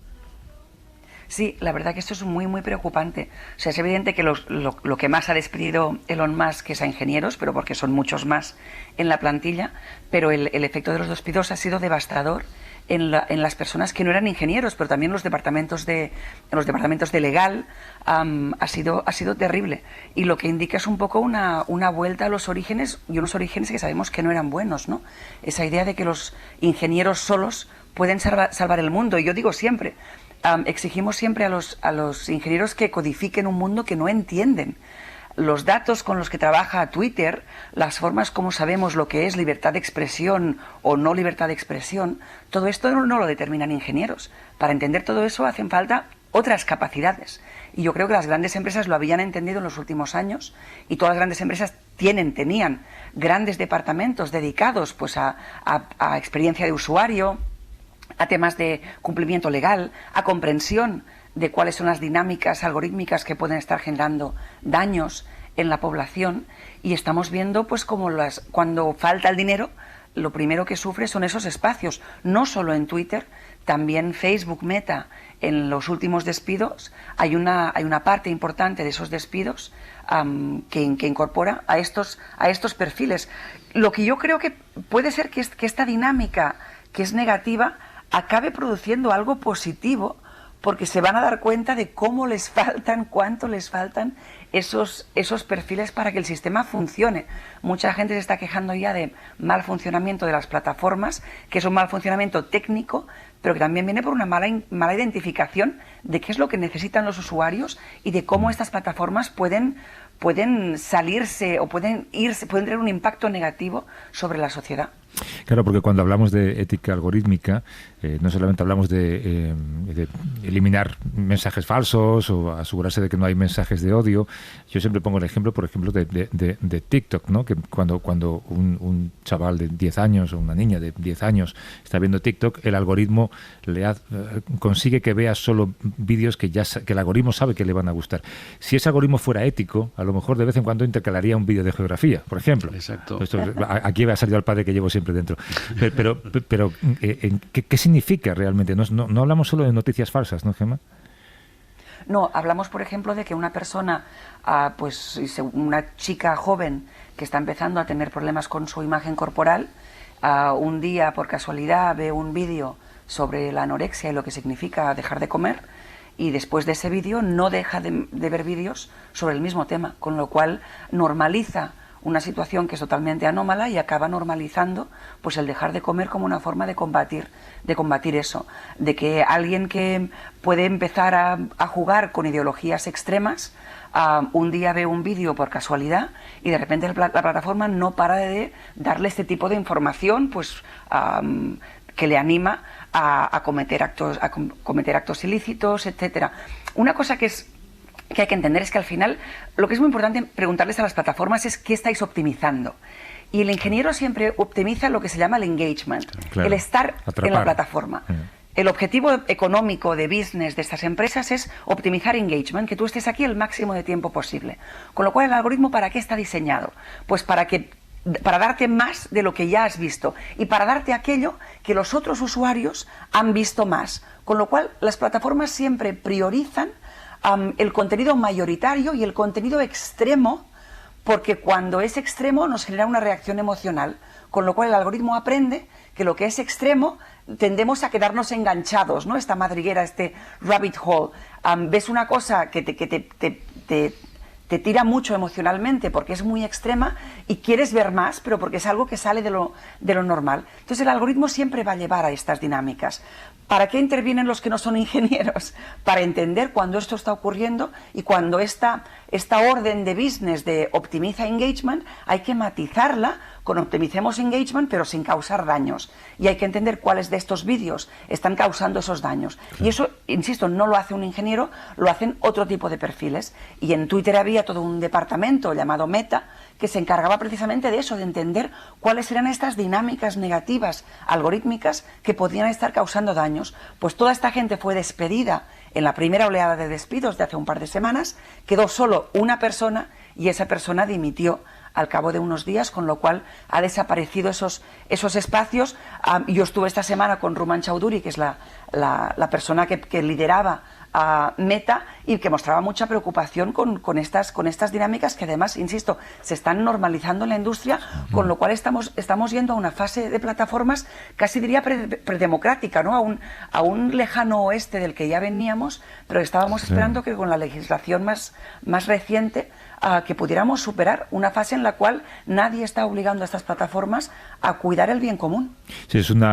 Sí, la verdad que esto es muy, muy preocupante. O sea, es evidente que lo que más ha despedido Elon Musk es a ingenieros, pero porque son muchos más en la plantilla, pero el efecto de los despidos ha sido devastador en las personas que no eran ingenieros, pero también en los departamentos de legal. Ha sido terrible, y lo que indica es un poco una vuelta a los orígenes, y unos orígenes que sabemos que no eran buenos, ¿no? Esa idea de que los ingenieros solos pueden salvar el mundo. Y yo digo siempre, exigimos siempre a los ingenieros que codifiquen un mundo que no entienden. Los datos con los que trabaja Twitter, las formas como sabemos lo que es libertad de expresión o no libertad de expresión, todo esto no lo determinan ingenieros. Para entender todo eso hacen falta otras capacidades. Y yo creo que las grandes empresas lo habían entendido en los últimos años, y todas las grandes empresas tenían grandes departamentos dedicados pues a experiencia de usuario, a temas de cumplimiento legal, a comprensión de cuáles son las dinámicas algorítmicas que pueden estar generando daños en la población, y estamos viendo pues como cuando falta el dinero, lo primero que sufre son esos espacios, no solo en Twitter, también Facebook, Meta. En los últimos despidos hay una parte importante de esos despidos que incorpora a estos perfiles. Lo que yo creo que puede ser que esta dinámica, que es negativa, acabe produciendo algo positivo, porque se van a dar cuenta de cuánto les faltan esos perfiles para que el sistema funcione. Mucha gente se está quejando ya de mal funcionamiento de las plataformas, que es un mal funcionamiento técnico, pero que también viene por una mala identificación de qué es lo que necesitan los usuarios y de cómo estas plataformas pueden salirse o pueden tener un impacto negativo sobre la sociedad. Claro, porque cuando hablamos de ética algorítmica, no solamente hablamos de eliminar mensajes falsos o asegurarse de que no hay mensajes de odio. Yo siempre pongo el ejemplo, por ejemplo, de TikTok, ¿no? Que cuando un chaval de 10 años o una niña de 10 años está viendo TikTok, el algoritmo consigue que vea solo vídeos que el algoritmo sabe que le van a gustar. Si ese algoritmo fuera ético, a lo mejor de vez en cuando intercalaría un vídeo de geografía, por ejemplo. Exacto. Aquí ha salido el padre que llevo siempre dentro. Pero ¿qué significa realmente? No hablamos solo de noticias falsas, ¿no, Gemma? No, hablamos, por ejemplo, de que una persona, pues una chica joven que está empezando a tener problemas con su imagen corporal, un día, por casualidad, ve un vídeo sobre la anorexia y lo que significa dejar de comer, y después de ese vídeo no deja de ver vídeos sobre el mismo tema, con lo cual normaliza una situación que es totalmente anómala y acaba normalizando pues el dejar de comer como una forma de combatir eso, de que alguien que puede empezar a jugar con ideologías extremas, un día ve un vídeo por casualidad y de repente la plataforma no para de darle este tipo de información pues que le anima a cometer actos ilícitos, etcétera. Una cosa que hay que entender es que al final lo que es muy importante preguntarles a las plataformas es qué estáis optimizando. Y el ingeniero siempre optimiza lo que se llama el engagement, claro, el estar atrapar en la plataforma. El objetivo económico de business de estas empresas es optimizar engagement, que tú estés aquí el máximo de tiempo posible. Con lo cual, ¿el algoritmo para qué está diseñado? Pues para darte más de lo que ya has visto y para darte aquello que los otros usuarios han visto más. Con lo cual, las plataformas siempre priorizan el contenido mayoritario y el contenido extremo, porque cuando es extremo nos genera una reacción emocional, con lo cual el algoritmo aprende que lo que es extremo tendemos a quedarnos enganchados, ¿no? Esta madriguera, este rabbit hole. Ves una cosa que te tira mucho emocionalmente porque es muy extrema y quieres ver más, pero porque es algo que sale de lo normal. Entonces el algoritmo siempre va a llevar a estas dinámicas. ¿Para qué intervienen los que no son ingenieros? Para entender cuando esto está ocurriendo y cuando esta orden de business de optimiza engagement hay que matizarla con optimicemos engagement pero sin causar daños. Y hay que entender cuáles de estos vídeos están causando esos daños. Y eso, insisto, no lo hace un ingeniero, lo hacen otro tipo de perfiles. Y en Twitter había todo un departamento llamado Meta que se encargaba precisamente de eso, de entender cuáles eran estas dinámicas negativas algorítmicas que podían estar causando daños. Pues toda esta gente fue despedida en la primera oleada de despidos de hace un par de semanas, quedó solo una persona y esa persona dimitió al cabo de unos días, con lo cual ha desaparecido esos espacios. Yo estuve esta semana con Ruman Chaudhuri, que es la persona que lideraba a Meta y que mostraba mucha preocupación con estas dinámicas que además, insisto, se están normalizando en la industria, con lo cual estamos yendo a una fase de plataformas casi diría predemocrática, ¿no? A un lejano oeste del que ya veníamos, pero estábamos esperando que con la legislación más reciente que pudiéramos superar una fase en la cual nadie está obligando a estas plataformas a cuidar el bien común. Sí, es un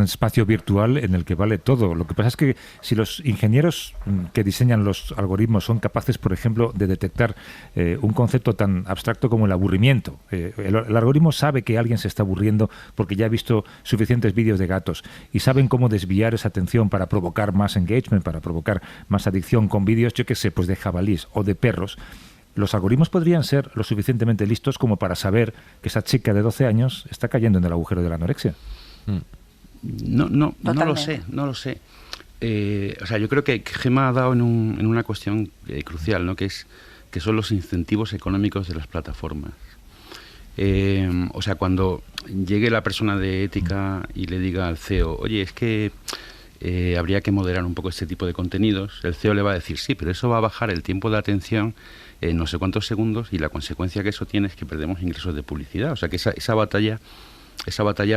espacio virtual en el que vale todo. Lo que pasa es que si los ingenieros que diseñan los algoritmos son capaces, por ejemplo, de detectar un concepto tan abstracto como el aburrimiento. El algoritmo sabe que alguien se está aburriendo porque ya ha visto suficientes vídeos de gatos y saben cómo desviar esa atención para provocar más engagement, para provocar más adicción con vídeos, yo qué sé, pues de jabalís o de perros. Los algoritmos podrían ser lo suficientemente listos como para saber que esa chica de 12 años está cayendo en el agujero de la anorexia. No lo sé. O sea, yo creo que Gemma ha dado en una cuestión crucial, ¿no? que son los incentivos económicos de las plataformas. O sea, cuando llegue la persona de ética y le diga al CEO, oye, es que habría que moderar un poco este tipo de contenidos, el CEO le va a decir, sí, pero eso va a bajar el tiempo de atención en no sé cuántos segundos y la consecuencia que eso tiene es que perdemos ingresos de publicidad. O sea, que esa batalla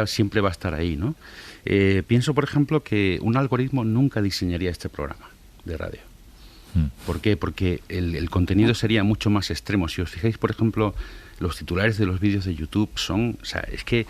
siempre va a estar ahí, ¿no? Pienso, por ejemplo, que un algoritmo nunca diseñaría este programa de radio. ¿Por qué? Porque el contenido sería mucho más extremo. Si os fijáis, por ejemplo, los titulares de los vídeos de YouTube son... O sea, es que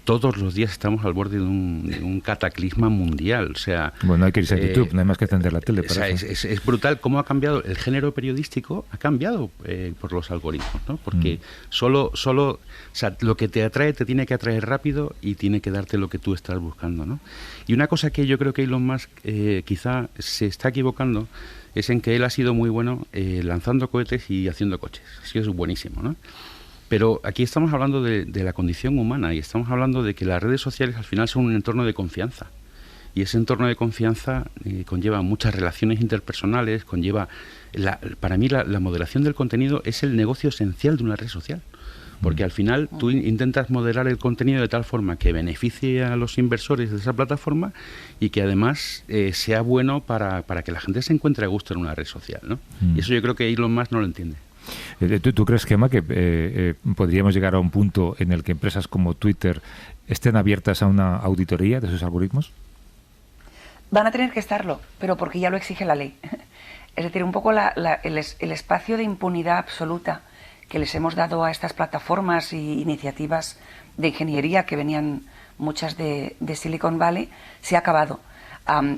todos los días estamos al borde de un cataclisma mundial. O sea, bueno, hay que irse a YouTube, no hay más que encender la tele. O sea, es brutal cómo ha cambiado el género periodístico, ha cambiado por los algoritmos, ¿no? Porque solo, o sea, lo que te atrae te tiene que atraer rápido y tiene que darte lo que tú estás buscando, ¿no? Y una cosa que yo creo que Elon Musk quizá se está equivocando es en que él ha sido muy bueno lanzando cohetes y haciendo coches. Ha sido buenísimo, ¿no? Pero aquí estamos hablando de la condición humana y estamos hablando de que las redes sociales al final son un entorno de confianza. Y ese entorno de confianza conlleva muchas relaciones interpersonales, para mí la moderación del contenido es el negocio esencial de una red social. Porque al final tú intentas moderar el contenido de tal forma que beneficie a los inversores de esa plataforma y que además sea bueno para que la gente se encuentre a gusto en una red social, ¿no? Y eso yo creo que Elon Musk no lo entiende. ¿Tú crees, Gemma, que podríamos llegar a un punto en el que empresas como Twitter estén abiertas a una auditoría de sus algoritmos? Van a tener que estarlo, pero porque ya lo exige la ley. Es decir, un poco el espacio de impunidad absoluta que les hemos dado a estas plataformas y iniciativas de ingeniería que venían muchas de Silicon Valley se ha acabado.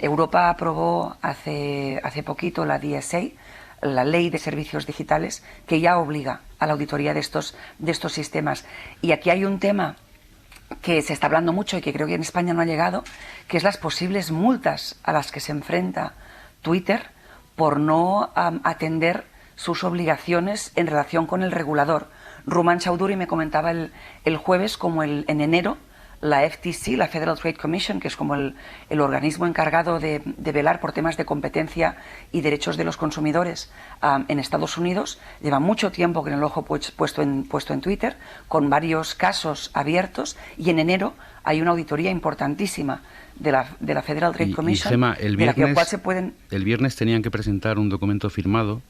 Europa aprobó hace poquito la DSA, la Ley de Servicios Digitales, que ya obliga a la auditoría de estos sistemas. Y aquí hay un tema que se está hablando mucho y que creo que en España no ha llegado, que es las posibles multas a las que se enfrenta Twitter por no atender sus obligaciones en relación con el regulador. Rumán Chaudhuri me comentaba el jueves como en enero la FTC, la Federal Trade Commission, que es como el organismo encargado de velar por temas de competencia y derechos de los consumidores en Estados Unidos, lleva mucho tiempo con el ojo puesto en Twitter, con varios casos abiertos, y en enero hay una auditoría importantísima de la Federal Trade Commission, Gemma, de la cual se pueden... El viernes tenían que presentar un documento firmado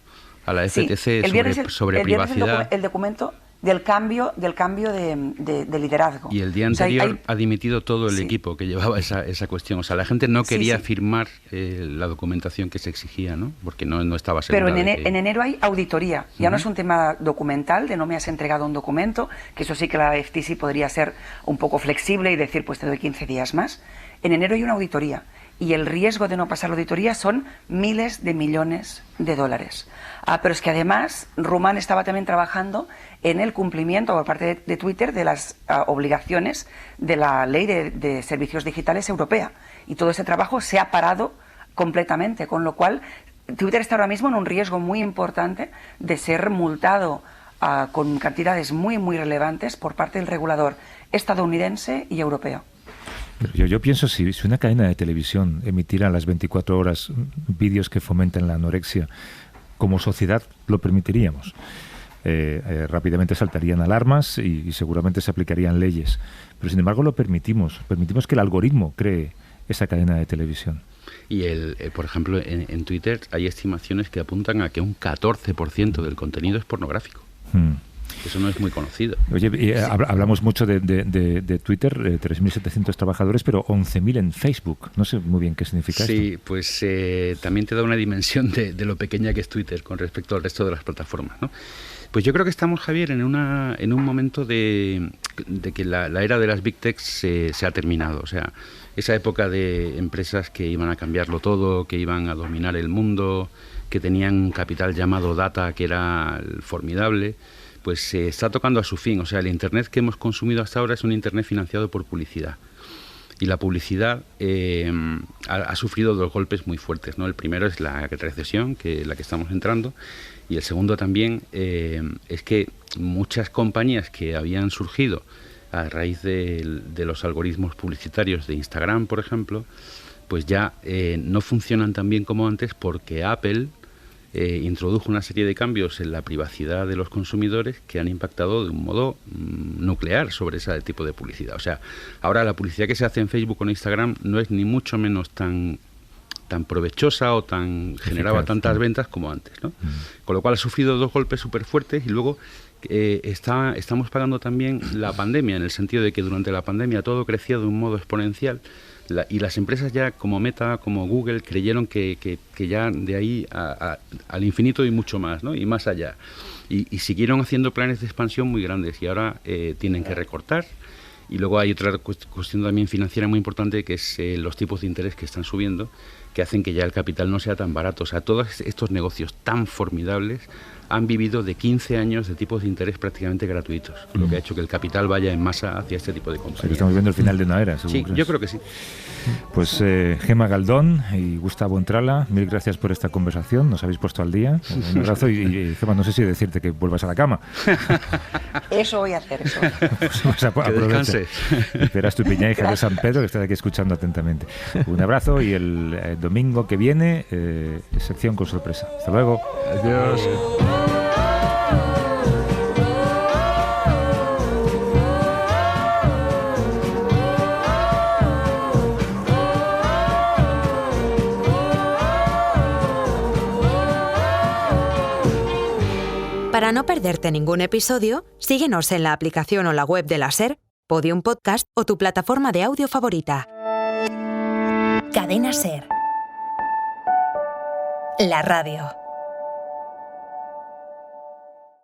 a la FTC sobre privacidad. El documento del cambio de liderazgo. Y el día anterior ha dimitido todo el equipo que llevaba esa cuestión. O sea, la gente no quería firmar la documentación que se exigía, ¿no? Porque no estaba segura. Pero en enero hay auditoría. Ya no es un tema documental, de no me has entregado un documento, que eso sí que la FTC podría ser un poco flexible y decir, pues te doy 15 días más. En enero hay una auditoría. Y el riesgo de no pasar la auditoría son miles de millones de dólares. Pero es que además Rumán estaba también trabajando en el cumplimiento por parte de Twitter de las obligaciones de la Ley de Servicios Digitales Europea. Y todo ese trabajo se ha parado completamente, con lo cual Twitter está ahora mismo en un riesgo muy importante de ser multado con cantidades muy, muy relevantes por parte del regulador estadounidense y europeo. Yo pienso, si una cadena de televisión emitiera a las 24 horas vídeos que fomentan la anorexia, como sociedad lo permitiríamos. Rápidamente saltarían alarmas y seguramente se aplicarían leyes. Pero sin embargo lo permitimos que el algoritmo cree esa cadena de televisión. Y por ejemplo, en Twitter hay estimaciones que apuntan a que un 14% del contenido es pornográfico. Eso no es muy conocido. Oye, hablamos mucho de Twitter, 3.700 trabajadores, pero 11.000 en Facebook. No sé muy bien qué significa esto. Sí, pues también te da una dimensión de lo pequeña que es Twitter con respecto al resto de las plataformas, ¿no? Pues yo creo que estamos, Javier, en un momento de que la era de las Big Techs se ha terminado. O sea, esa época de empresas que iban a cambiarlo todo, que iban a dominar el mundo, que tenían un capital llamado data que era formidable, pues se está tocando a su fin. O sea, el Internet que hemos consumido hasta ahora es un Internet financiado por publicidad. Y la publicidad ha sufrido dos golpes muy fuertes, ¿no? El primero es la recesión, la que estamos entrando, y el segundo también es que muchas compañías que habían surgido a raíz de los algoritmos publicitarios de Instagram, por ejemplo, pues ya no funcionan tan bien como antes porque Apple introdujo una serie de cambios en la privacidad de los consumidores que han impactado de un modo nuclear sobre ese tipo de publicidad. O sea, ahora la publicidad que se hace en Facebook o en Instagram no es ni mucho menos tan provechosa o generaba tantas ventas como antes, ¿no? Con lo cual ha sufrido dos golpes súper fuertes y luego estamos pagando también la pandemia, en el sentido de que durante la pandemia todo crecía de un modo exponencial. Y las empresas ya como Meta, como Google, creyeron que ya de ahí al infinito y mucho más, ¿no? Y más allá. Y siguieron haciendo planes de expansión muy grandes y ahora tienen que recortar. Y luego hay otra cuestión también financiera muy importante, que es los tipos de interés que están subiendo, que hacen que ya el capital no sea tan barato. O sea, todos estos negocios tan formidables han vivido de 15 años de tipos de interés prácticamente gratuitos, lo que ha hecho que el capital vaya en masa hacia este tipo de compañías. O sea, que estamos viendo el final de una era, seguro. Sí, yo creo que sí. Pues Gemma Galdón y Gustavo Entrala, mil gracias por esta conversación, nos habéis puesto al día. Un abrazo y Gemma, no sé si decirte que vuelvas a la cama. Eso voy a hacer, eso. Pues aprovecha. Esperas tu piñaja de San Pedro, que estás aquí escuchando atentamente. Un abrazo y el domingo que viene, sección con sorpresa. Hasta luego. Adiós. Para no perderte ningún episodio, síguenos en la aplicación o la web de la SER, Podium Podcast o tu plataforma de audio favorita. Cadena SER. La radio.